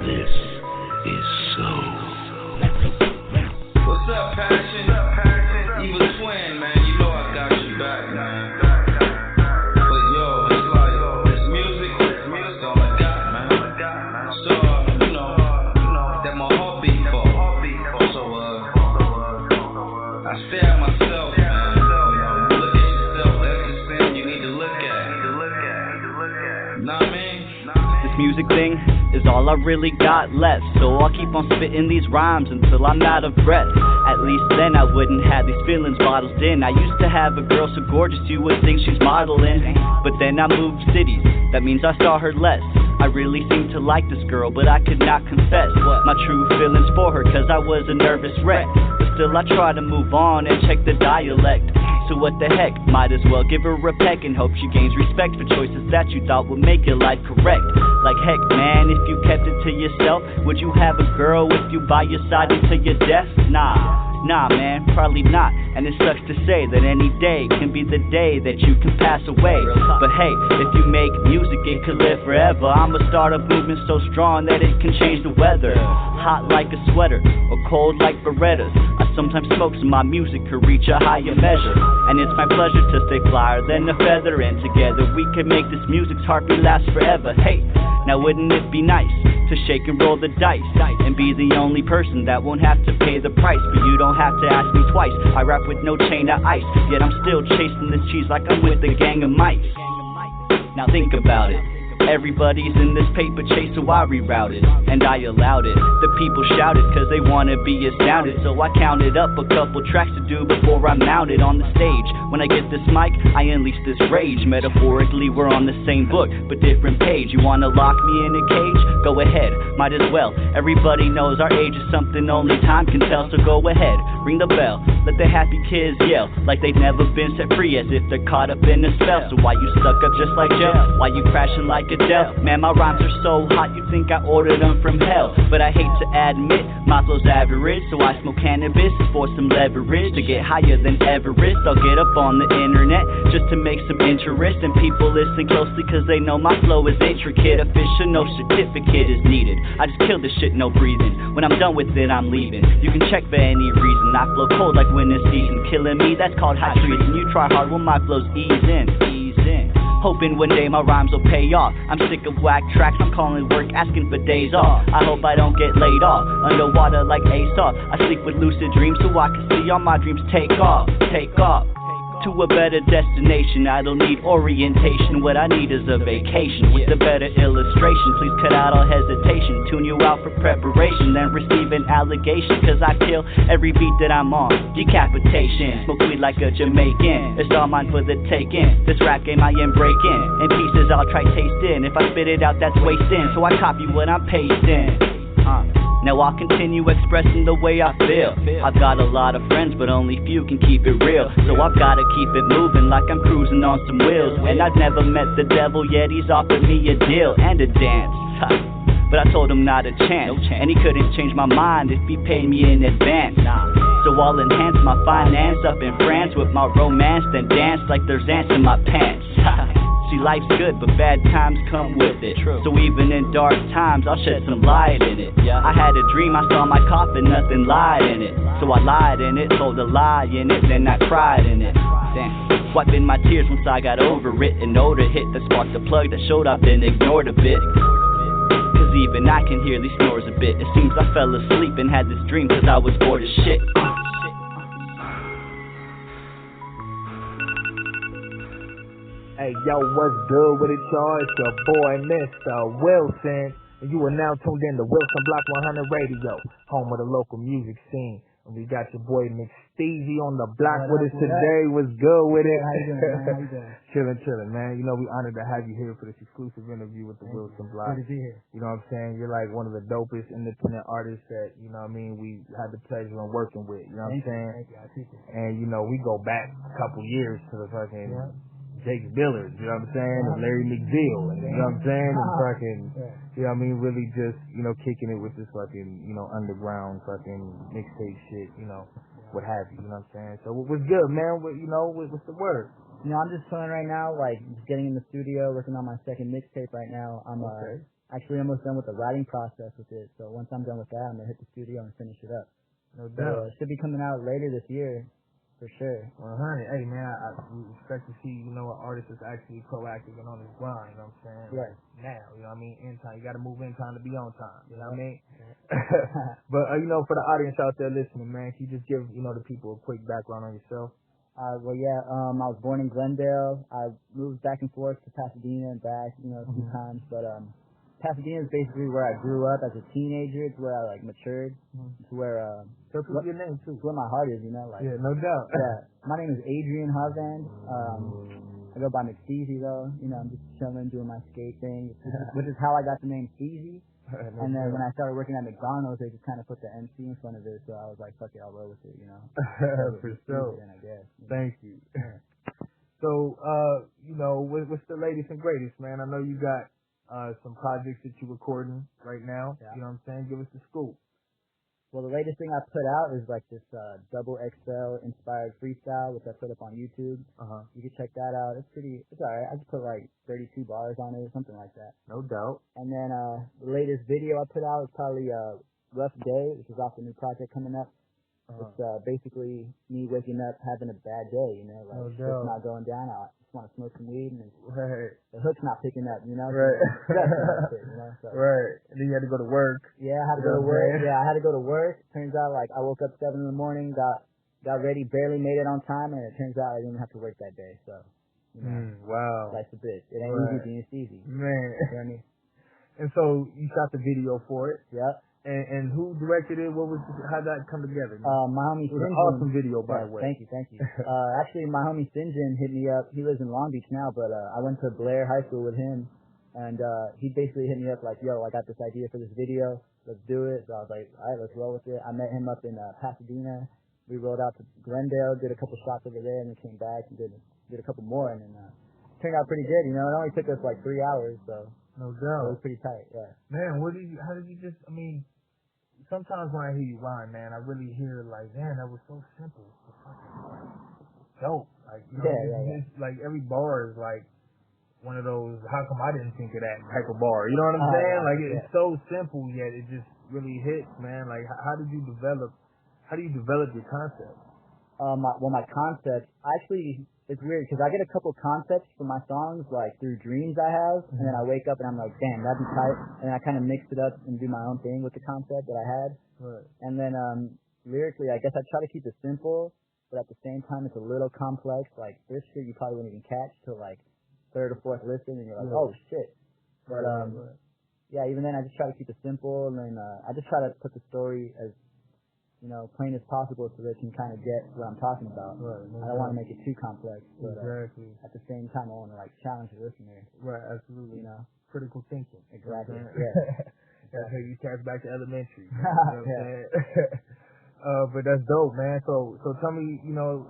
This is so. What's up, Passion? Evil Twin, man. You know I got you back, man. But yo, it's like this music, that's all I got, man. So you know that my heart beat for. So I stare at myself, man. Look at yourself. That's the thing you need to look at. Know what I mean? This music thing is all I really got left, so I'll keep on spitting these rhymes until I'm out of breath. At least then I wouldn't have these feelings bottled in. I used to have a girl so gorgeous you would think she's modeling, but then I moved cities, that means I saw her less. I really seemed to like this girl, but I could not confess my true feelings for her, cause I was a nervous wreck. But still I try to move on and check the dialect. So what the heck, might as well give her a peck and hope she gains respect for choices that you thought would make your life correct. Like heck, man, if you kept it to yourself, would you have a girl with you by your side until your death? Nah, man, probably not. And it sucks to say that any day can be the day that you can pass away. But hey, if you make music, it could live forever. I'ma start a movement so strong that it can change the weather. Hot like a sweater, or cold like Berettas. I sometimes smoke so my music could reach a higher measure. And it's my pleasure to stay flyer than a feather. And together we can make this music's heartbeat last forever. Hey, now wouldn't it be nice to shake and roll the dice and be the only person that won't have to pay the price? But you don't have to ask me twice. I rap with no chain of ice, yet I'm still chasing this cheese like I'm with a gang of mice. Now think about it. Everybody's in this paper chase, so I rerouted, and I allowed it. The people shouted cause they wanna be astounded, so I counted up a couple tracks to do before I mounted on the stage. When I get this mic, I unleash this rage. Metaphorically, we're on the same book, but different page. You wanna lock me in a cage? Go ahead, might as well. Everybody knows our age is something only time can tell, so go ahead, ring the bell. Let the happy kids yell like they've never been set free, as if they're caught up in a spell. So why you stuck up just like gel? Why you crashing like Adele? Man, my rhymes are so hot you think I ordered them from hell. But I hate to admit, my flow's average, so I smoke cannabis for some leverage to get higher than Everest. I'll get up on the internet just to make some interest, and people listen closely cause they know my flow is intricate. Official, no certificate is needed. I just kill this shit, no breathing. When I'm done with it, I'm leaving. You can check for any reason. I flow cold like winter season. Killing me, that's called hot treason. You try hard when my flows ease in. Hoping one day my rhymes will pay off. I'm sick of whack tracks, I'm calling work, asking for days off. I hope I don't get laid off, underwater like Aesop. I sleep with lucid dreams so I can see all my dreams take off to a better destination. I don't need orientation, what I need is a vacation with a better illustration. Please cut out all hesitation, tune you out for preparation, then receive an allegation, cause I kill every beat that I'm on. Decapitation, smoke weed like a Jamaican, it's all mine for the taking. This rap game I am breaking, in pieces I'll try tasting. If I spit it out that's wasting, so I copy what I'm pasting. Now I'll continue expressing the way I feel. I've got a lot of friends, but only few can keep it real. So I've gotta keep it moving like I'm cruising on some wheels. And I've never met the devil yet, he's offered me a deal and a dance. But I told him not a chance, and he couldn't change my mind if he paid me in advance. So I'll enhance my finance up in France with my romance, then dance like there's ants in my pants. See, life's good, but bad times come with it. So even in dark times, I'll shed some light in it. I had a dream, I saw my coffin, nothing lied in it. So I lied in it, told a lie in it, then I cried in it. Damn, wiping my tears once I got over it. An odor hit that sparked the plug that showed I've been ignored a bit. Cause even I can hear these snores a bit. It seems I fell asleep and had this dream cause I was bored as shit. Hey, yo, what's good with it, y'all? It's your boy, Mr. Wilson, and you are now tuned in to ThaWilsonBlock 100 Radio, home of the local music scene. And we got your boy McSteezy on the block with us today. What's good with it? How you doing? Chilling, man. You know, we honored to have you here for this exclusive interview with the ThaWilsonBlock. Good to be here. You know what I'm saying? You're like one of the dopest independent artists that, you know what I mean, we had the pleasure of working with. You know what I'm saying? Thank you. I appreciate it. And, you know, we go back a couple years to the fucking Jake Billers, you know what I'm saying? And Larry McZeal, and, you know what I'm saying? And fucking, you know what I mean? Really just, you know, kicking it with this fucking, you know, underground fucking mixtape shit, you know. what have you. You know what I'm saying? So what's good, man? What's the word? You know, I'm just chilling right now, like just getting in the studio, working on my second mixtape right now. I'm actually almost done with the writing process with it. So once I'm done with that, I'm gonna hit the studio and finish it up. No So, doubt. it should be coming out later this year, for sure. 100. Hey man, I expect to see, an artist that's actually proactive and on his grind, you know what I'm saying? Right. Like now, you know what I mean? In time. You gotta move in time to be on time. You know what I mean? Yeah. But for the audience out there listening, man, can you just give, the people a quick background on yourself? I was born in Glendale. I moved back and forth to Pasadena and back, a few times, but Pasadena is basically where I grew up as a teenager. It's where I matured. It's where So what's your name too? it's where my heart is, Yeah, no doubt. Yeah. My name is Adrian Harvand. I go by McSteezy though. I'm just chilling, doing my skate thing, which is how I got the name Steezy. And then when I started working at McDonald's, they just kind of put the MC in front of it, so I was like, fuck it, I'll roll with it, For sure. Then, I guess. Thank you. Yeah. So, what's the latest and greatest, man? I know you got some projects that you're recording right now. Yeah. You know what I'm saying? Give us the scoop. Well, the latest thing I put out is like this double XL inspired freestyle, which I put up on YouTube. You can check that out. It's alright. I just put like 32 bars on it or something like that. No doubt. And then the latest video I put out is probably Rough Day, which is off the new project coming up. It's basically me waking up having a bad day, like shit's not going down. I just want to smoke some weed and the hook's not picking up, Right. So. Right. And then you had to go to work. Yeah, I had to go to work. Yeah, I had to go to work. Turns out, like, I woke up 7 in the morning, got ready, barely made it on time, and it turns out I didn't have to work that day. So, Wow. life's a bitch. It ain't easy being easy. Man. You know what I mean? And so you shot the video for it. Yep. And who directed it? How'd that come together? My homie it was Sinjin. An awesome video, by the way. Thank you. Actually, my homie Sinjin hit me up. He lives in Long Beach now, but I went to Blair High School with him, and he basically hit me up like, yo, I got this idea for this video. Let's do it. So I was like, all right, let's roll with it. I met him up in Pasadena. We rolled out to Glendale, did a couple shots over there, and then came back and did a couple more, and then turned out pretty good. It only took us like 3 hours, so. No doubt. It was pretty tight, yeah. Man, how did you just, sometimes when I hear you rhyme, man, I really hear like, man, that was so simple. It's fucking dope. Like, it's like every bar is like one of those, how come I didn't think of that type of bar? You know what I'm saying? Like, it's so simple, yet it just really hits, man. Like, how do you develop your concept? My concept, actually, it's weird because I get a couple concepts for my songs like through dreams I have, and then I wake up and I'm like, damn, that'd be tight, and I kind of mix it up and do my own thing with the concept that I had. Right. And then lyrically, I guess I try to keep it simple, but at the same time, it's a little complex. Like this shit, you probably wouldn't even catch till like third or fourth listen, and you're like, oh shit. But yeah, even then, I just try to keep it simple, and then I just try to put the story as plain as possible so that you can kind of get what I'm talking about. Right. I don't want to make it too complex, but exactly. At the same time, I want to challenge the listener. Right, absolutely. Critical thinking. Exactly. Yeah. That's how you catch back to elementary. You know what I'm Yeah. saying? But that's dope, man. So tell me,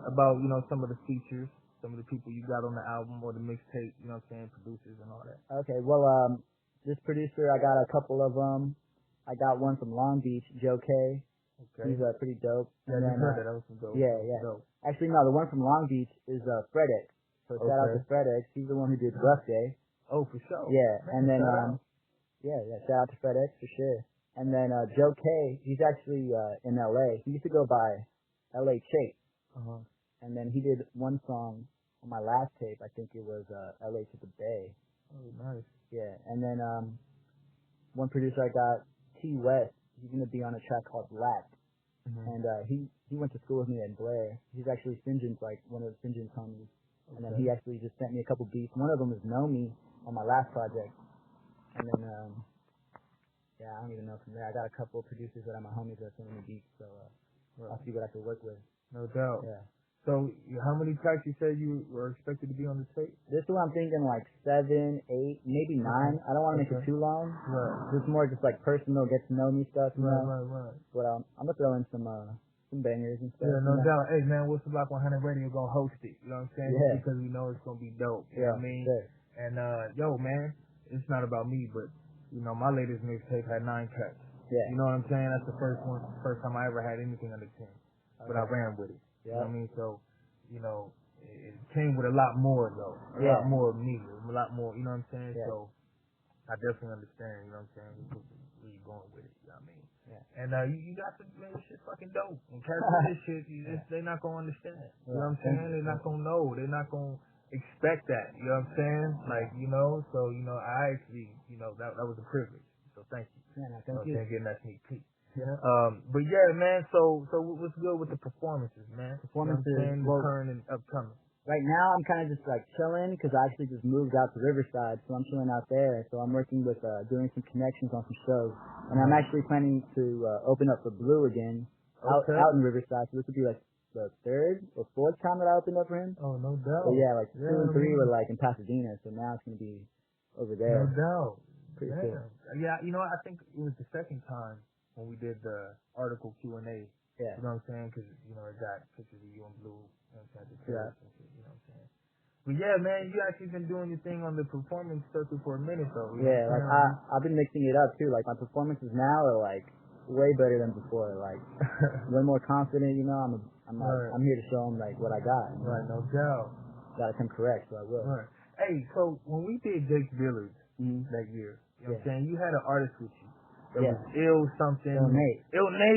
about some of the features, some of the people you got on the album or the mixtape. You know what I'm saying? Producers and all that. Okay. Well, this producer, I got a couple of them. I got one from Long Beach, Joe K. Okay. He's pretty dope. Yeah, and I then, heard that. That was some dope. Yeah. Dope. Actually, no, the one from Long Beach is Fred X. So shout out to Fred X. He's the one who did Rough Day. Oh, for sure. Yeah, and then shout out to Fred X for sure. And then Joe K. He's actually in LA. He used to go by LA Chase. And then he did one song on my last tape. I think it was LA to the Bay. Oh, nice. Yeah, and then one producer I got, T West. He's gonna be on a track called Lapped. And he went to school with me at Blair. He's actually Sinjin's one of Sinjin's homies. And then he actually just sent me a couple beats. One of them is Know Me on my last project. And then I don't even know from there. I got a couple producers that are my homies that are sending me beats, so I'll see what I can work with. No doubt. Yeah. So how many tracks you said you were expected to be on the tape? This one I'm thinking 7, 8, maybe 9. I don't want to make it too long. Right. It's more just personal, get to know me stuff, you know. Right. But I'm gonna throw in some bangers and stuff. Yeah, no doubt. Hey man, ThaWilsonBlock 100 Radio gonna host it. You know what I'm saying? Yeah. Because we know it's gonna be dope. You know what I mean? Sure. And yo man, it's not about me, but my latest mixtape had 9 tracks. Yeah. You know what I'm saying? That's the first time I ever had anything under 10. but I ran with it. Yeah. You know what I mean? So, you know, it came with a lot more though. A lot more of me. A lot more, you know what I'm saying? Yeah. So I definitely understand, you know what I'm saying, where you going with it, you know what I mean? Yeah. And you got to, man, this shit's fucking dope. And cats this shit, they're not gonna understand. You know what I'm saying? They're not gonna know. They're not gonna expect that. You know what I'm saying? Like, you know, so, you know, I actually, you know, that was a privilege. So thank you. Yeah, thank you. Getting that sneak peek. Yeah. But yeah, man, so what's good with the performances, man? Performances, you know what I'm saying? well, Current and upcoming. Right now, I'm kind of just like chilling because I actually just moved out to Riverside, so I'm chilling out there. So I'm working with doing some connections on some shows, and I'm actually planning to open up for Blue again out in Riverside. So this would be like the third or fourth time that I opened up for him. Oh, no doubt. So yeah, like 2 and 3 were like in Pasadena, so now it's gonna be over there. No doubt. Pretty cool. Yeah, you know, I think it was the second time when we did the article Q&A. Yeah. You know what I'm saying? Because, you know, it got pictures of you and Blue. You know what I'm saying? You know what I'm saying? But yeah, man, you actually been doing your thing on the performance circuit for a minute, though. Yeah, like I've been mixing it up too. Like my performances now are like way better than before. Like way more confident. You know, I'm here to show them like what I got. Right, no doubt. Gotta come correct, so I will. Right. Hey, so when we did Jake's Village that year, you know what I'm saying? You had an artist with you. That was ill something. Ill Nate.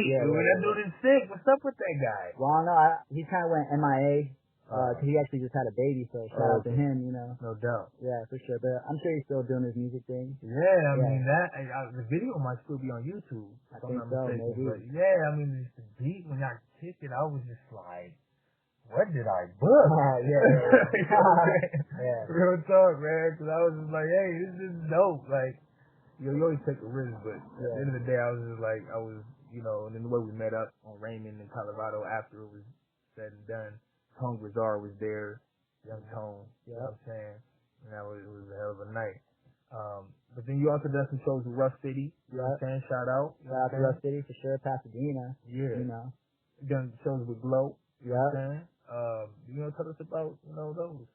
Yeah, that dude is sick. What's up with that guy? Well, no, he kind of went MIA. Cause he actually just had a baby, so shout out to him, you know. No doubt. Yeah, for sure. But I'm sure he's still doing his music thing. Yeah, I mean the video might still be on YouTube. I think so, maybe. But yeah, I mean just the beat when I kicked it, I was just like, what did I book? Yeah. Real talk, man. Cause I was just like, hey, this is dope. Like, you always take a risk, but at the end of the day, I was just like, you know, and then the way we met up on Raymond in Colorado after it was said and done. Tone Grizar was there, Young Tone, you know what I'm saying? And it was a hell of a night. But then you also done some shows with Rough City, you know what I'm saying? Shout out. Shout out to Rough City for sure, Pasadena. Yeah. You know. You done shows with Glow, you know what I'm saying? You know, tell us about, you know, those.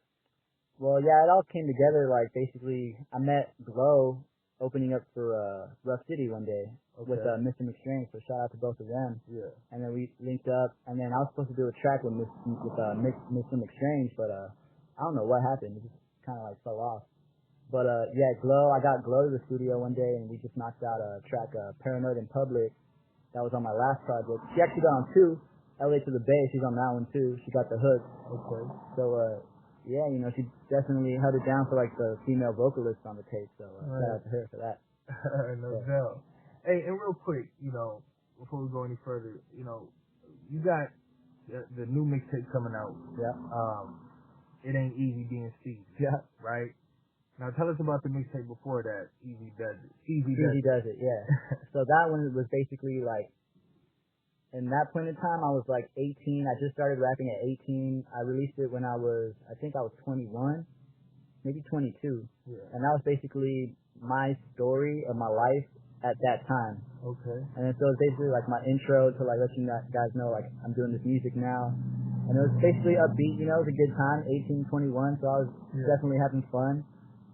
Well, yeah, it all came together, like, basically, I met Glow opening up for Rough City one day with Mr. McSteezy, so shout out to both of them. Yeah. And then we linked up, and then I was supposed to do a track with Mr. McSteezy, but I don't know what happened. It just kind of like fell off. But yeah, Glow, I got Glow to the studio one day, and we just knocked out a track, Paranoid in Public. That was on my last project. She actually got on 2, LA to the Bay. She's on that one too. She got the hook. Okay. So yeah, you know, she definitely held it down for like the female vocalist on the tape. So shout out to her for that. No doubt. Hey, and real quick, you know, before we go any further, you know, you got the new mixtape coming out. Yeah. It Ain't Easy Being Steve. Yeah. Right? Now tell us about the mixtape before that. Easy Does It. Easy Does It, yeah. So that one was basically like, in that point in time, I was like 18. I just started rapping at 18. I released it when I think I was 21, maybe 22. Yeah. And that was basically my story of my life at that time. Okay. And then so it's basically like my intro to like let you guys know like I'm doing this music now. And it was basically upbeat, you know, it was a good time, 18, 21, so I was definitely having fun.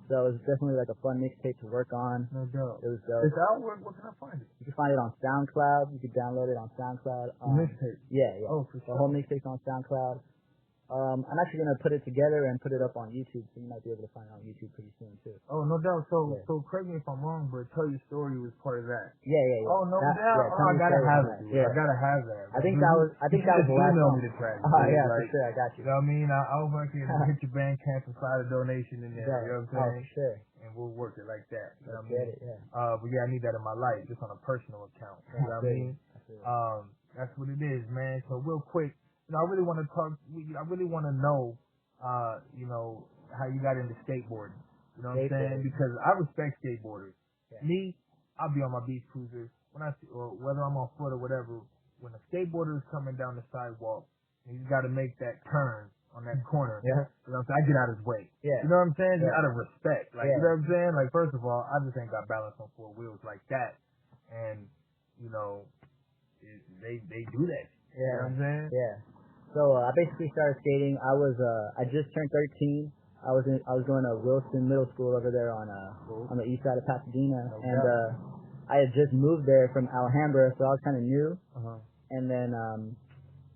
So it was definitely like a fun mixtape to work on. No doubt. It was dope. It's out? Where can I find it? You can find it on SoundCloud. You can download it on SoundCloud. Mixtape? Yeah. Oh, for sure. The whole mixtape's on SoundCloud. I'm actually going to put it together and put it up on YouTube, so you might be able to find it on YouTube pretty soon, too. Oh, no doubt. So correct me if I'm wrong, but Tell Your Story was part of that. Yeah. Oh, no doubt. I gotta have it, dude. Yeah. I gotta have that. I think that was the last one. Me the track. Yeah, like, for sure. I got you. You know what I mean? I'll work it and hit your Bandcamp and slide a donation in there. You know what I'm saying? Oh, for sure. And we'll work it like that. You know what I mean? Get it, yeah. But yeah, I need that in my life, just on a personal account. You know what I mean? That's what it is, man. So real quick, you know, I really want to know, you know, how you got into skateboarding. You know what I'm saying? Because I respect skateboarders. Yeah. Me, I'll be on my beach cruiser or whether I'm on foot or whatever. When a skateboarder is coming down the sidewalk, and he's got to make that turn on that corner. Yeah. You know what I'm saying? I get out of his way. Yeah. You know what I'm saying? Just out of respect. Like, you know what I'm saying? Like, first of all, I just ain't got balance on 4 wheels like that. And, you know, they do that. Yeah. You know what I'm saying? Yeah. So I basically started skating. I just turned 13. I was going to Wilson Middle School over there on the east side of Pasadena, and I had just moved there from Alhambra, so I was kind of new. And then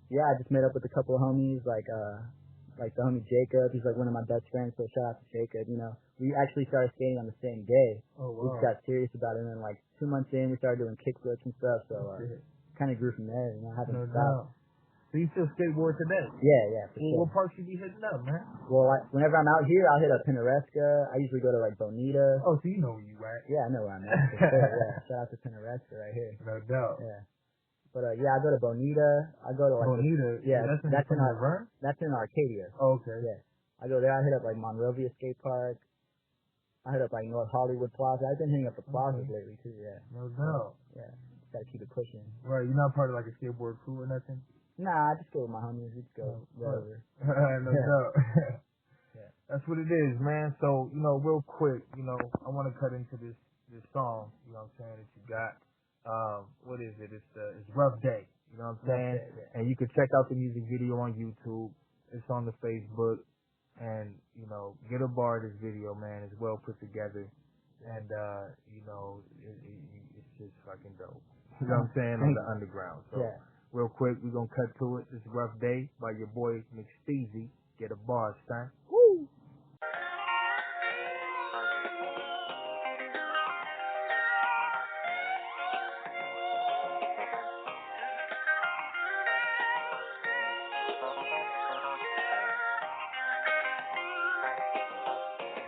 Yeah, I just met up with a couple of homies, like the homie Jacob. He's like one of my best friends, so shout out to Jacob. You know, we actually started skating on the same day. Oh, wow. We just got serious about it, and then like 2 months in, we started doing kickflips and stuff. So kind of grew from there. You know, haven't stopped. So you still skateboard today? Yeah, for sure. What parks you be hitting up, man? Well, whenever I'm out here, I'll hit up Pinnaresca. I usually go to like Bonita. Oh, so you know where you at? Yeah, I know where I'm at. For sure, yeah. Shout out to Pinnaresca right here. No doubt. Yeah. But yeah, I go to Bonita. I go to like Bonita. That's in Arcadia. Oh, okay. Yeah. I go there. I hit up like Monrovia Skate Park. I hit up like North Hollywood Plaza. I've been hitting up the plazas lately too. Yeah. No doubt. Yeah. Gotta keep it pushing. Right. You're not part of like a skateboard crew or nothing? Nah, I just go with my homies. We just go wherever. No doubt. Yeah. That's what it is, man. So, you know, real quick, you know, I want to cut into this song, you know what I'm saying, that you got. What is it? It's Rough Day, you know what I'm saying? And you can check out the music video on YouTube. It's on the Facebook. And, you know, get a bar of this video, man. It's well put together. And, you know, it's just fucking dope. You know what I'm saying? On the underground. So, real quick, we're going to cut to it. This is Rough Day by your boy McSteezy. Get a bar, son. Woo!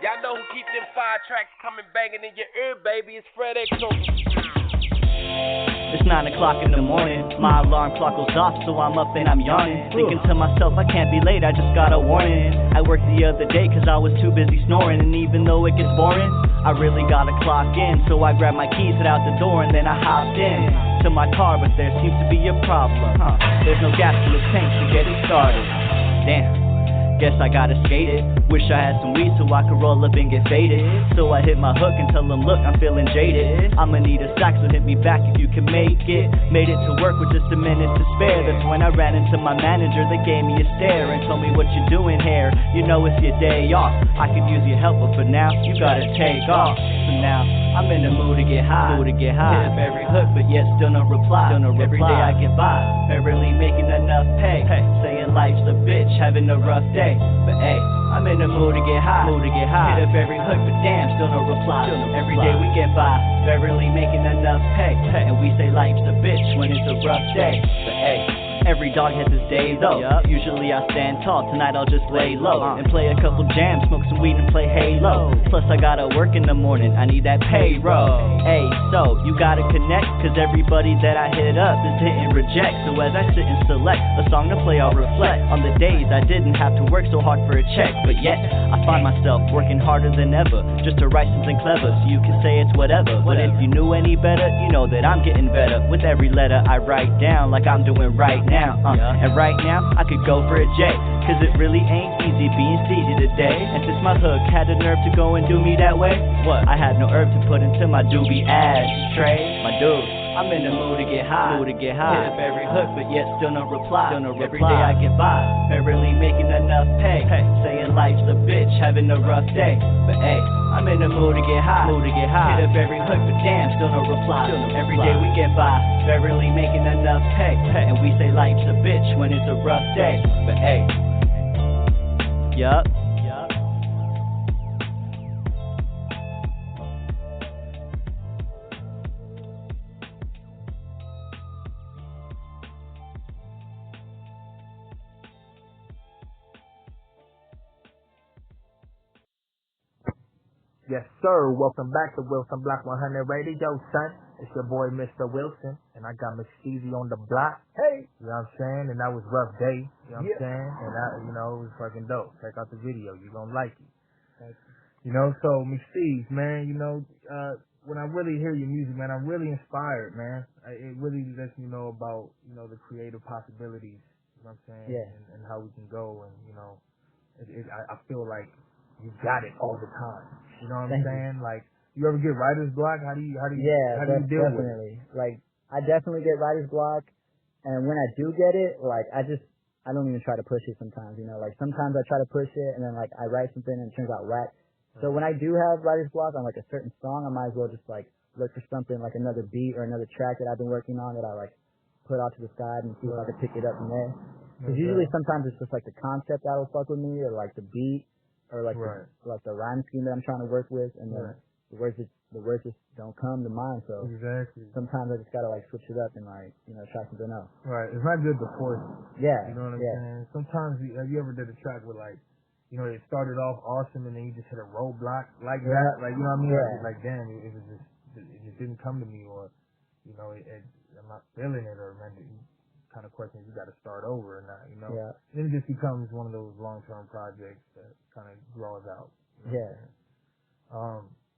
Y'all know who keep them 5 tracks coming banging in your ear, baby. It's Fred X. It's 9 o'clock in the morning, my alarm clock goes off, so I'm up and I'm yawning. Thinking to myself, I can't be late, I just got a warning. I worked the other day cause I was too busy snoring, and even though it gets boring, I really gotta clock in. So I grabbed my keys, head out the door, and then I hopped in to my car, but there seems to be a problem. There's no gas in the tank to get it started. Damn. Guess I gotta skate it. Wish I had some weed so I could roll up and get faded. So I hit my hook and tell them, look, I'm feeling jaded. I'ma need a sack, so hit me back if you can make it. Made it to work with just a minute to spare. That's when I ran into my manager. They gave me a stare and told me, what you doing here? You know it's your day off. I could use your help, but for now, you gotta take off. So now, I'm in the mood to get high. Hit up every hook, but yet still no reply. Every day I get by, barely making enough pay. Saying life's a bitch, having a rough day. But hey, I'm in the mood to get high. Hit up every hook, but damn, still no reply. Every day we get by, barely making enough pay. And we say life's a bitch when it's a rough day. But hey, every dog has his day though. Usually I stand tall, tonight I'll just lay low and play a couple jams, smoke some weed and play Halo. Plus I gotta work in the morning, I need that payroll. Hey, so you gotta connect, cause everybody that I hit up is hitting reject. So as I sit and select a song to play, I'll reflect on the days I didn't have to work so hard for a check. But yet, I find myself working harder than ever just to write something clever, so you can say it's whatever. But if you knew any better, you know that I'm getting better with every letter I write down, like I'm doing right now. And right now, I could go for a J, cause it really ain't easy being steezy today. And since my hook had the nerve to go and do me that way, I had no herb to put into my doobie ashtray. My dude, I'm in the mood to get high. Hit up every hook, but yet still no reply. Every day I get by, barely making enough pay. Saying life's a bitch, having a rough day. But hey, I'm in the mood to get high. Hit up every hook, but damn, still no reply. Every day we get by, barely making enough pay. And we say life's a bitch when it's a rough day. But hey, yup. Yes, sir. Welcome back to WilsonBlock 100 Radio, son. It's your boy, Mr. Wilson, and I got McSteezy on the block. Hey! You know what I'm saying? And that was Rough Day. You know what I'm saying? And that, you know, it was fucking dope. Check out the video. You're gonna like it. Thank you. You know, so McSteezy, man, you know, when I really hear your music, man, I'm really inspired, man. It really lets me know about, you know, the creative possibilities. You know what I'm saying? Yeah. And how we can go, and, you know, I feel like you got it all the time. You know what I'm saying? Like, you ever get writer's block? How do you deal definitely. with it? Like, I definitely get writer's block, and when I do get it, like, I don't even try to push it sometimes, you know? Like, sometimes I try to push it, and then, like, I write something and it turns out whack. So when I do have writer's block on, like, a certain song, I might as well just, like, look for something, like another beat or another track that I've been working on that I, like, put out to the side and see if I could pick it up from there. Because usually sometimes it's just like the concept that'll fuck with me, or like the beat, or like the rhyme scheme that I'm trying to work with, and then the words just don't come to mind. So sometimes I just gotta like switch it up and like try something else. Right. It's not good to force it. Yeah. You know what I'm saying? Sometimes have you ever did a track with like, it started off awesome and then you just hit a roadblock like that? Like, you know what I mean? Yeah. Like damn, it just didn't come to me, or I'm not feeling it, or man, kind of questions you got to start over or not, Yeah. Then it just becomes one of those long-term projects that kind of draws out. Yeah.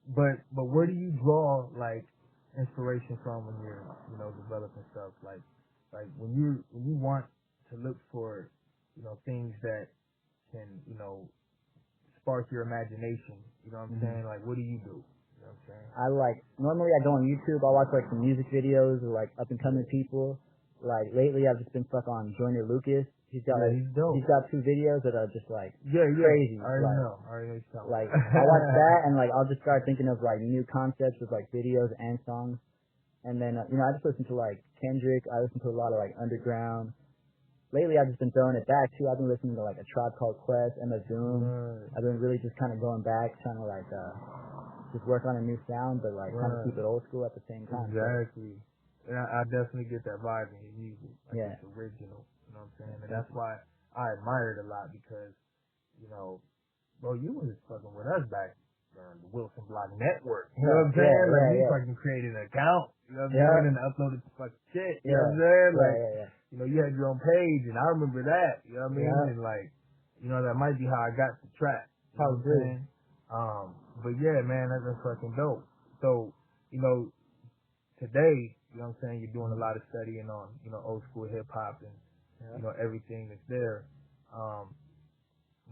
But where do you draw like inspiration from when you're developing stuff? Like when you want to look for things that can spark your imagination. You know what I'm saying? Like what do you do? You know what I'm saying? Normally I go on YouTube, I watch like some music videos or like up and coming people. Like lately I've just been stuck on Joyner Lucas. He's got he's dope. He's got 2 videos that are just like I crazy. already know. Like I watch that and like I'll just start thinking of like new concepts with like videos and songs. And then I just listen to like Kendrick. I listen to a lot of like underground. Lately I've just been throwing it back too. I've been listening to like A Tribe Called Quest, Emma Zoom. I've been really just kind of going back, trying to like just work on a new sound, but like kind of keep it old school at the same time. Exactly. And I definitely get that vibe in your music. Like Yeah. It's original. You know what I'm saying? And that's why I admire it a lot, because, bro, you was fucking with us back on the WilsonBlock network. You know what I'm saying? You fucking created an account. You know what I'm saying? And uploaded the fucking shit. You know what I'm saying? Like, you had your own page, and I remember that. You know what I mean? And like, that might be how I got the track. You know what I'm saying? But yeah, man, that's fucking dope. So, today, you know what I'm saying, you're doing a lot of studying on, old school hip hop and, everything that's there.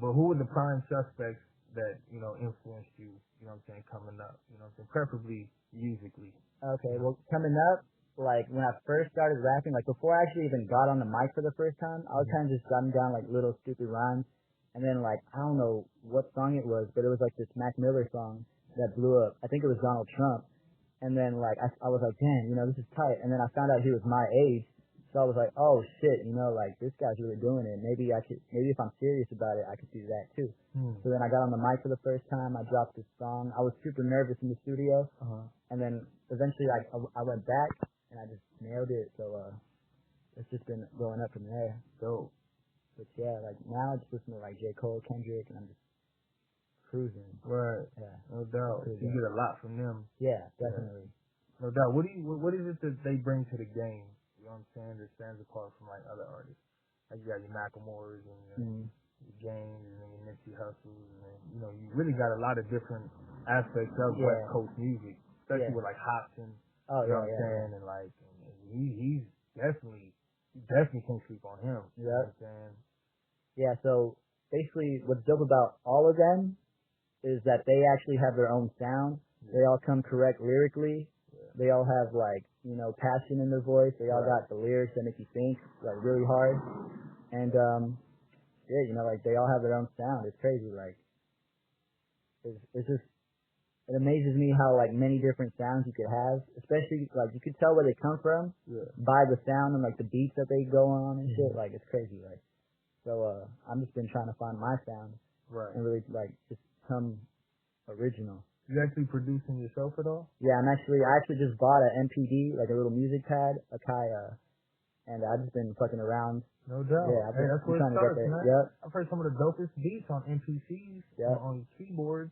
But who were the prime suspects that, influenced you, what I'm saying, coming up, what I'm saying, preferably musically? Okay, well, coming up, like when I first started rapping, like before I actually even got on the mic for the first time, I was kind of just jotting down like little stupid rhymes. And then like, I don't know what song it was, but it was like this Mac Miller song that blew up. I think it was Donald Trump. And then like, I was like, damn, this is tight. And then I found out he was my age. So I was like, oh shit, like this guy's really doing it. Maybe if I'm serious about it, I could do that too. So then I got on the mic for the first time. I dropped this song. I was super nervous in the studio. And then eventually I went back and I just nailed it. So, it's just been going up from there. Dope. But yeah, like now I just listen to like J. Cole, Kendrick, and I'm just cruising. Right. Yeah. No doubt. You get a lot from them. Yeah, definitely. No doubt. What is it that they bring to the game? You know what I'm saying? That stands apart from like other artists. Like you got your Macklemores and your James and your Nipsey Hussles, and you really got a lot of different aspects of West Coast music, especially with like Hopsin. Oh, you know what I'm saying? And like, he's definitely can't sleep on him. You know what I'm saying? Yeah. So basically, what's dope about all of them is that they actually have their own sound. They all come correct lyrically. They all have like, passion in their voice. They all got the lyrics that make you think like really hard. And, like they all have their own sound. It's crazy. Like, it's just, it amazes me how like many different sounds you could have, especially like you could tell where they come from by the sound and like the beats that they go on and shit. Like it's crazy. Like, so, I'm just been trying to find my sound and really like just come original. You actually producing yourself at all? Yeah, I actually just bought an MPD, like a little music pad, a Kaya, and I've just been fucking around. No doubt. Yeah, hey, that's where it starts, man. Yep. I've heard some of the dopest beats on MPCs, on keyboards,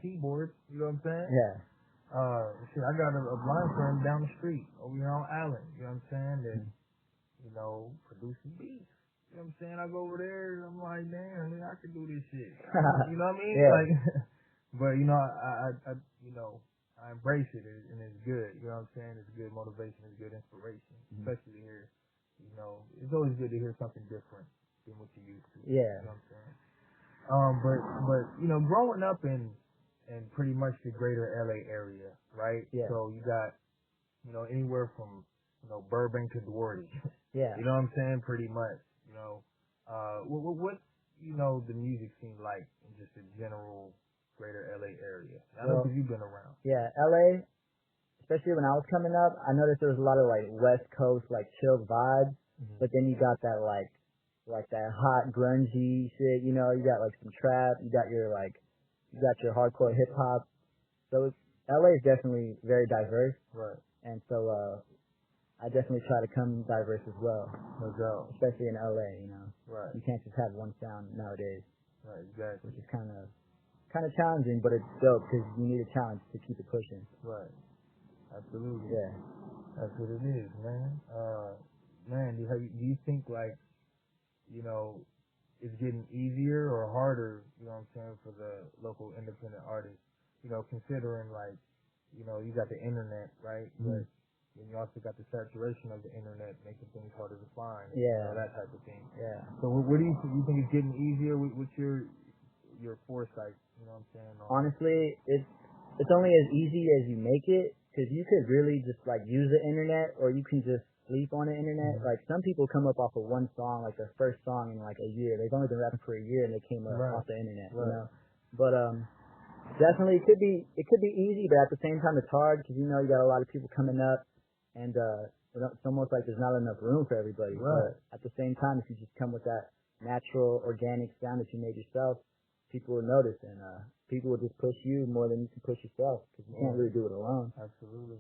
keyboards, you know what I'm saying? Yeah. I got a blind friend down the street over here on Allen, you know what I'm saying? And, producing beats. You know what I'm saying? I go over there and I'm like, damn, man, I could do this shit. You know what I mean? Yeah. Like, but, I embrace it and it's good. You know what I'm saying? It's good motivation, it's good inspiration, especially to hear, it's always good to hear something different than what you used to. Yeah. You know what I'm saying? But growing up in pretty much the greater LA area, right? Yeah. So you got, anywhere from, Burbank to Duarte. Yeah. You know what I'm saying? Pretty much, what's, the music scene like in just a general greater LA area? I know because you've been around. Yeah, LA, especially when I was coming up, I noticed there was a lot of like West Coast like chill vibes, but then you got that like that hot grungy shit. You know, you got like some trap, you got your hardcore hip hop. So LA is definitely very diverse, Right. and so I definitely try to come diverse as well. No doubt. Especially in LA, you know. Right. You can't just have one sound nowadays. Right. Exactly. Which is kind of challenging, but it's dope because you need a challenge to keep it pushing. Right. Absolutely. Yeah. That's what it is, man. Man, do you think like, you know, it's getting easier or harder, you know what I'm saying, for the local independent artists, you know, considering like, you know, you got the internet, right? Mm-hmm. But then you also got the saturation of the internet making things harder to find, Yeah. you know, that type of thing. Yeah. So what do you think? You think it's getting easier with your foresight, you know what I'm saying? Honestly, it's only as easy as you make it, because you could really just like use the internet, or you can just sleep on the internet. Mm-hmm. Like some people come up off of one song, like their first song in like a year. They've only been rapping for a year and they came up off the internet, you know. But definitely it could be easy, but at the same time it's hard because you know you got a lot of people coming up, and it's almost like there's not enough room for everybody. Right. But at the same time, if you just come with that natural, organic sound that you made yourself, people will notice, and people will just push you more than you can push yourself, because you can't really do it alone. Absolutely.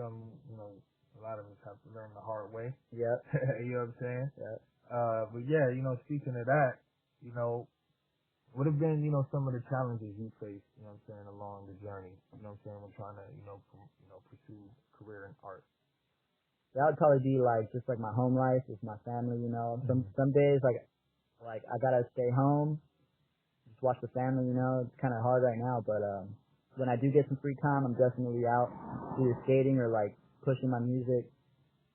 You know, a lot of us have to learn the hard way. Yeah. You know what I'm saying? Yeah. But yeah, you know, speaking of that, you know, what have been, you know, some of the challenges you faced, you know what I'm saying, along the journey, you know what I'm saying, when trying to, you know, pursue a career in art? That would probably be like just like my home life with my family, you know. Some days like I gotta stay home, just watch the family, you know. It's kind of hard right now, but when I do get some free time, I'm definitely out either skating or like pushing my music.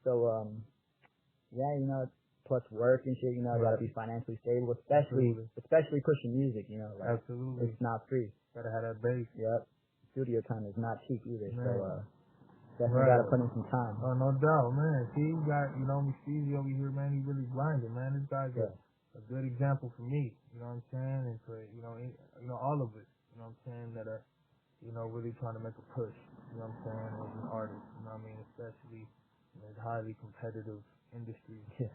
So yeah, you know, plus work and shit, you know, gotta be financially stable, especially pushing music, you know. Like, Absolutely. it's not free. Gotta have that base. Yep. Studio time is not cheap either, Man. so definitely gotta put in some time. Oh, no doubt, man. See, you got, you know, McSteezy over here, man. He really blinded, man. This guy's a good example for me. You know what I'm saying? And for, you know, all of us. You know what I'm saying? That are, you know, really trying to make a push. You know what I'm saying? As an artist. You know what I mean? Especially in this highly competitive industry. Yeah.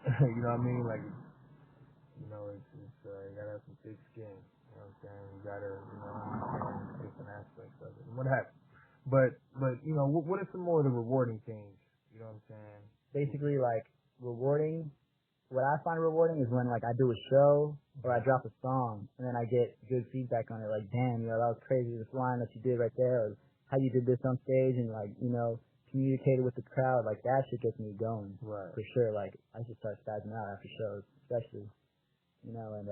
You know what I mean? Like, you know, it's you gotta have some thick skin. You know what I'm saying? You gotta, you know, understand different aspects of it and what have you. But you know, what are some more of the rewarding things? You know what I'm saying? Basically, like, rewarding, what I find rewarding is when, like, I do a show or I drop a song and then I get good feedback on it. Like, damn, you know, that was crazy, this line that you did right there, or how you did this on stage, and, like, you know, communicated with the crowd. Like, that shit gets me going. Right. For sure. Like, I should start spazzing out after shows, especially, you know, and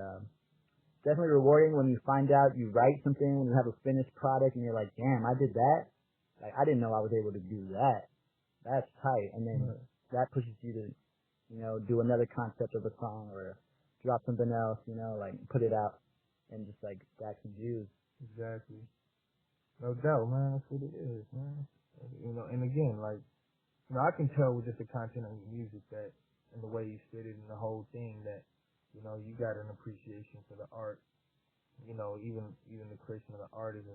definitely rewarding when you find out you write something, when you have a finished product and you're like, damn, I did that. Like, I didn't know I was able to do that. That's tight. And then that pushes you to, you know, do another concept of a song or drop something else, you know, like put it out and just like stack some views. Exactly. No doubt, man. That's what it is, man. You know, and again, like, you know, I can tell with just the content of your music that, and the way you spit it and the whole thing, that, you know, you got an appreciation for the art. You know, even the creation of the art is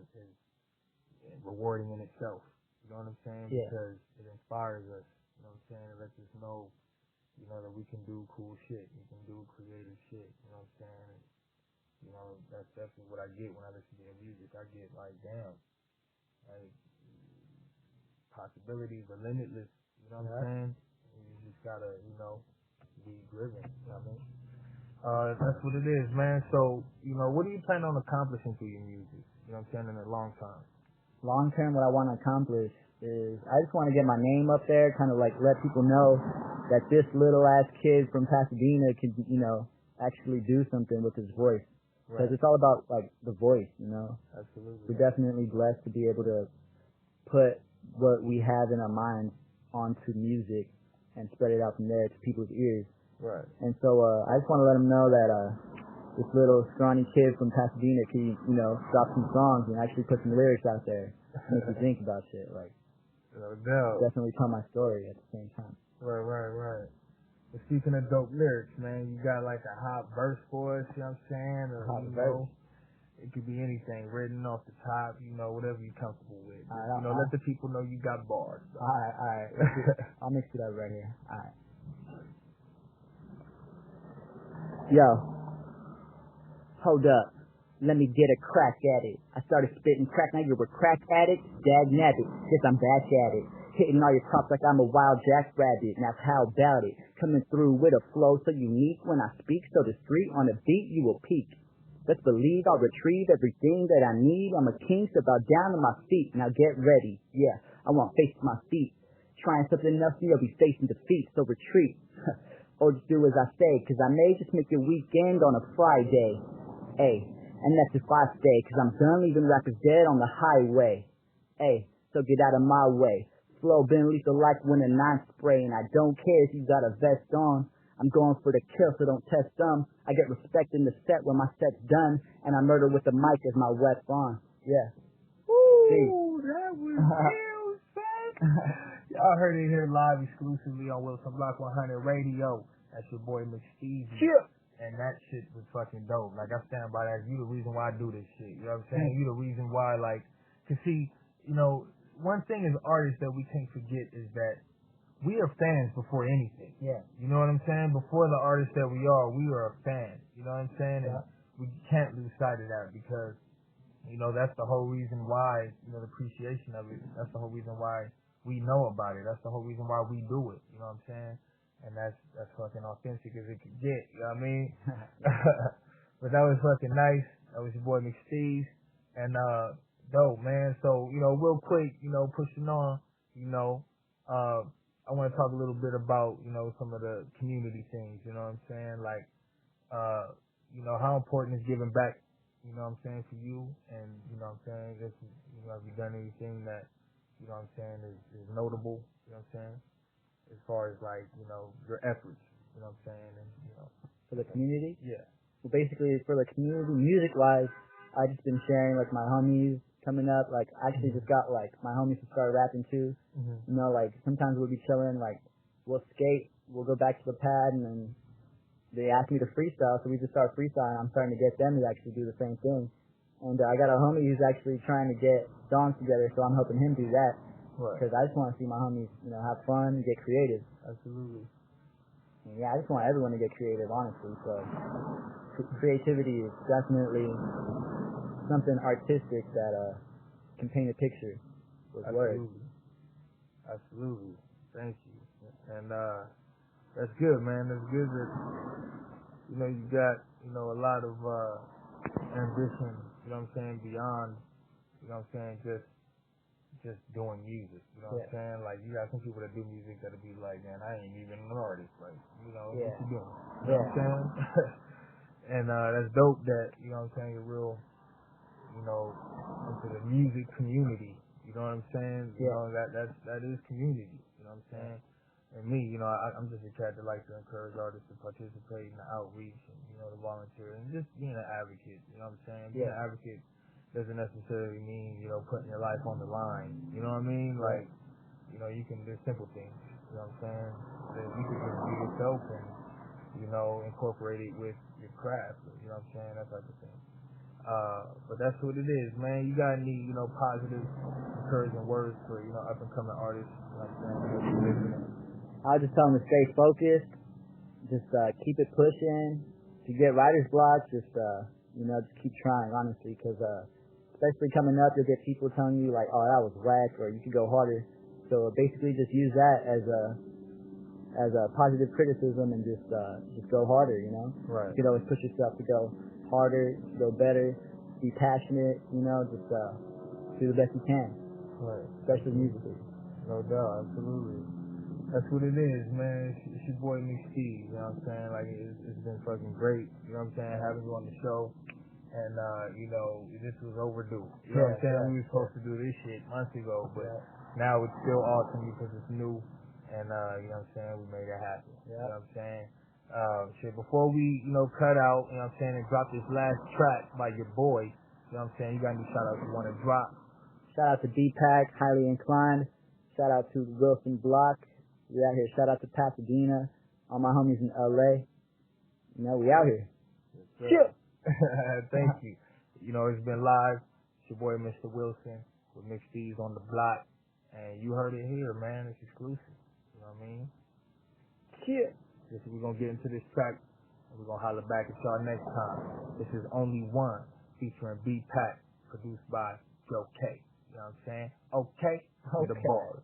rewarding in itself. You know what I'm saying? Yeah. Because it inspires us. You know what I'm saying? It lets us know, you know, that we can do cool shit. We can do creative shit. You know what I'm saying? And, you know, that's definitely what I get when I listen to your music. I get like, damn, like, possibilities are limitless. You know what I'm saying? You just gotta, you know, be driven. You know what I mean? That's what it is, man. So, you know, what do you plan on accomplishing through your music? You know what I'm saying? In the long term. Long term, what I want to accomplish is I just want to get my name up there, kind of like let people know that this little ass kid from Pasadena can, you know, actually do something with his voice. Because it's all about like the voice, you know. Absolutely. We're definitely blessed to be able to put what we have in our minds onto music and spread it out from there to people's ears. Right. And so I just want to let them know that this little scrawny kid from Pasadena can, you know, drop some songs and actually put some lyrics out there, make you think about shit. Like, no doubt. Definitely tell my story at the same time. Right. But speaking of dope lyrics, man, you got like a hot verse for us, you know what I'm saying? Or, Hot you verse. know, It could be anything, written off the top, you know, whatever you're comfortable with. All right, let the people know you got bars. So. All right. I'll mix it up right here. All right. Yo, hold up. Let me get a crack at it. I started spitting crack, now you're a crack addict? Dag nabbit, guess I'm back at it. Hitting all your props like I'm a wild jackrabbit. Now how about it? Coming through with a flow so unique when I speak, so discreet on the beat you will peak. Let's believe I'll retrieve everything that I need. I'm a king, so bow down to my feet. Now get ready. Yeah, I want face to my feet. Trying something else, you'll be facing defeat, so retreat. Or just do as I say, cause I may just make your weekend on a Friday. Ay, and that's if I stay, cause I'm done leaving rappers dead on the highway. Ay, so get out of my way. Flow been lethal like when a 9 spray, and I don't care if you got a vest on. I'm going for the kill, so don't test them. I get respect in the set when my set's done, and I murder with the mic as my weapon. Yeah. Ooh, that was real, son. Y'all heard it here live exclusively on Wilson Block 100 Radio. That's your boy McSteezy. Yeah. And that shit was fucking dope. Like, I stand by that. You the reason why I do this shit. You know what I'm saying? You the reason why, like, to see, you know, one thing as artists that we can't forget is that we are fans before anything. Yeah. You know what I'm saying? Before the artists that we are a fan. You know what I'm saying? Yeah. And we can't lose sight of that because, you know, that's the whole reason why, you know, the appreciation of it. That's the whole reason why we know about it. That's the whole reason why we do it. You know what I'm saying? And that's fucking authentic as it could get. You know what I mean? But that was fucking nice. That was your boy McSteezy. And, dope, man. So, you know, real quick, you know, pushing on, you know, I want to talk a little bit about, you know, some of the community things, you know what I'm saying? Like, you know, how important is giving back, you know what I'm saying, for you? And, you know what I'm saying, this is, you know, have you done anything that, you know what I'm saying, is notable, you know what I'm saying? As far as, like, you know, your efforts, you know what I'm saying? And, you know. For the community? Yeah. Well, basically, for the community, music-wise, I just been sharing, like, my homies coming up. Like, I actually just got, like, my homies to start rapping, too. You know, like, sometimes we'll be chilling, like, we'll skate, we'll go back to the pad, and then they ask me to freestyle, so we just start freestyling. I'm starting to get them to actually do the same thing. And I got a homie who's actually trying to get songs together, so I'm helping him do that. Because I just want to see my homies, you know, have fun, get creative. Absolutely. And yeah, I just want everyone to get creative, honestly. So creativity is definitely something artistic that can paint a picture with words. Absolutely. Thank you. And that's good, man. That's good that, you know, you got, you know, a lot of ambition, you know what I'm saying, beyond, you know what I'm saying, just doing music, you know what I'm saying? Like, you got some people that do music that'll be like, man, I ain't even an artist. Like, you know, what you doing? You know what I'm saying? And that's dope that, you know what I'm saying, you're real, you know, into the music community. You know what I'm saying? You know, that is community. You know what I'm saying? And me, you know, I'm just a cat that likes to encourage artists to participate in the outreach and, you know, to volunteer and just being an advocate. You know what I'm saying? Being an advocate doesn't necessarily mean, you know, putting your life on the line. You know what I mean? Like, you know, you can do simple things. You know what I'm saying? That you can just be yourself and, you know, incorporate it with your craft. You know what I'm saying? That type of thing. But that's what it is, man. You gotta need, you know, positive, encouraging words for, you know, up and coming artists. You know what I'm saying? I'll just tell them to stay focused, just keep it pushing. To get writer's block, just, you know, just keep trying, honestly, because especially coming up, you'll get people telling you, like, oh, that was whack, or you could go harder. So basically just use that as a positive criticism and just go harder, you know? Right. You can always push yourself to go harder, to go better, be passionate, you know, just do the best you can. Right. Especially musically. No doubt, absolutely. That's what it is, man. It's your boy McSteezy, you know what I'm saying? Like, it's been fucking great, you know what I'm saying, having you on the show. And, you know, this was overdue. You know what I'm saying? We were supposed to do this shit months ago, but now it's still awesome because it's new. And, you know what I'm saying? We made it happen. You know what I'm saying? Shit, before we, you know, cut out, you know what I'm saying, and drop this last track by your boy, you know what I'm saying? You got any shout outs you want to drop? Shout out to D-Pack, Highly Inclined. Shout out to ThaWilsonBlock. We out here. Shout out to Pasadena. All my homies in LA. You know, we out here. Sure. Thank you. You know, it's been live. It's your boy, Mr. Wilson, with McSteezy on the block. And you heard it here, man. It's exclusive. You know what I mean? Yeah. We're going to get into this track, and we're going to holler back at y'all next time. This is Only One, featuring B-Pack, produced by Joe K. You know what I'm saying? Okay. The ball.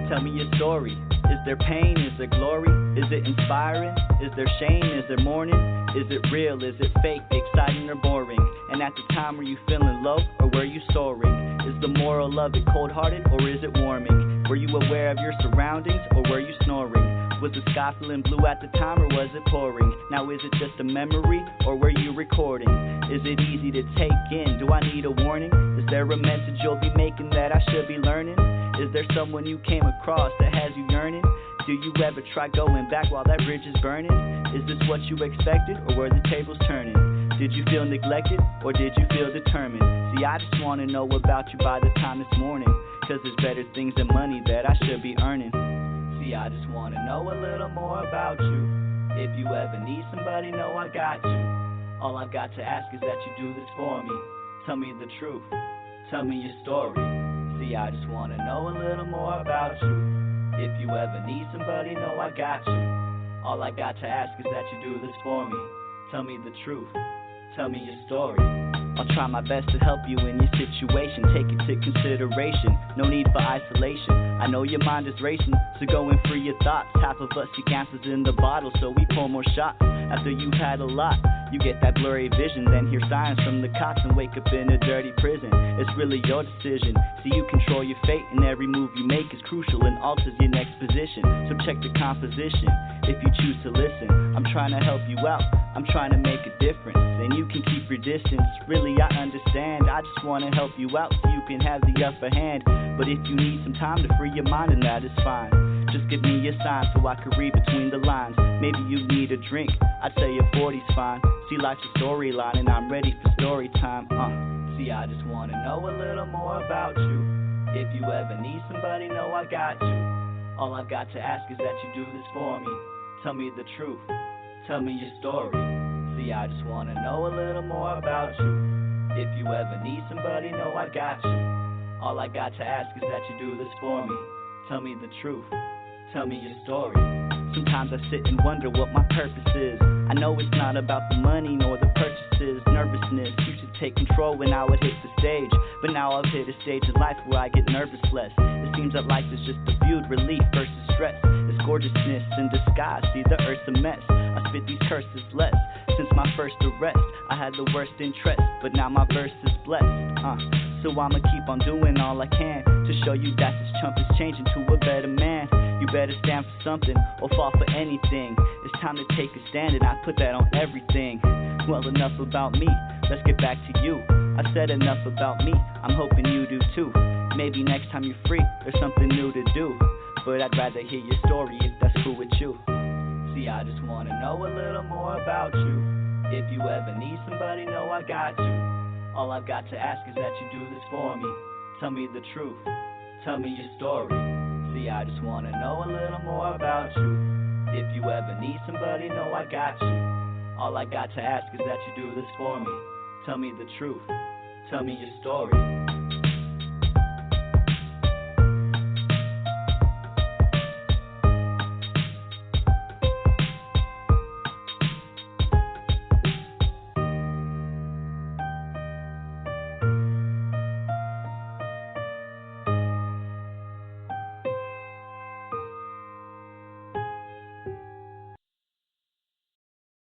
Tell me your story. Is there pain? Is there glory? Is it inspiring? Is there shame? Is there mourning? Is it real? Is it fake? Exciting or boring? And at the time, were you feeling low or were you soaring? Is the moral of it cold-hearted or is it warming? Were you aware of your surroundings or were you snoring? Was the sky feeling blue at the time or was it pouring? Now is it just a memory or were you recording? Is it easy to take in? Do I need a warning? Is there a message you'll be making that I should be learning? Is there someone you came across that has you yearning? Do you ever try going back while that bridge is burning? Is this what you expected or were the tables turning? Did you feel neglected or did you feel determined? See, I just wanna know about you by the time this morning, 'cause there's better things than money that I should be earning. See, I just wanna know a little more about you. If you ever need somebody, know I got you. All I've got to ask is that you do this for me. Tell me the truth, tell me your story. See, I just wanna know a little more about you. If you ever need somebody, know I got you. All I got to ask is that you do this for me. Tell me the truth, tell me your story. I'll try my best to help you in your situation. Take it to consideration, no need for isolation. I know your mind is racing, so go and free your thoughts. Half of us seek answers in the bottle, so we pour more shots. After you've had a lot, you get that blurry vision, then hear sirens from the cops and wake up in a dirty prison. It's really your decision, so you control your fate, and every move you make is crucial and alters your next position. So check the composition, if you choose to listen. I'm trying to help you out, I'm trying to make a difference, and you can keep your distance. Really, I understand, I just want to help you out so you can have the upper hand. But if you need some time to free your mind, then that is fine. Just give me a sign so I can read between the lines. Maybe you need a drink, I'd say a 40's fine. See, life's a storyline and I'm ready for story time. See, I just wanna know a little more about you. If you ever need somebody, know I got you. All I've got to ask is that you do this for me. Tell me the truth, tell me your story. See, I just wanna know a little more about you. If you ever need somebody, know I got you. All I got to ask is that you do this for me. Tell me the truth, tell me your story. Sometimes I sit and wonder what my purpose is. I know it's not about the money nor the purchases. Nervousness used to take control when I would hit the stage, but now I've hit a stage in life where I get nervous less. It seems that life is just a viewed relief versus stress. It's gorgeousness in disguise, see the earth's a mess. I spit these curses less. Since my first arrest, I had the worst interest, but now my verse is blessed. So I'ma keep on doing all I can to show you that this chump is changing to a better man. You better stand for something or fall for anything. It's time to take a stand and I put that on everything. Well, enough about me, let's get back to you. I've said enough about me, I'm hoping you do too. Maybe next time you're free, there's something new to do. But I'd rather hear your story if that's cool with you. See, I just wanna know a little more about you. If you ever need somebody, know I got you. All I've got to ask is that you do this for me. Tell me the truth, tell me your story. See, I just wanna know a little more about you. If you ever need somebody, know I got you. All I got to ask is that you do this for me. Tell me the truth, tell me your story.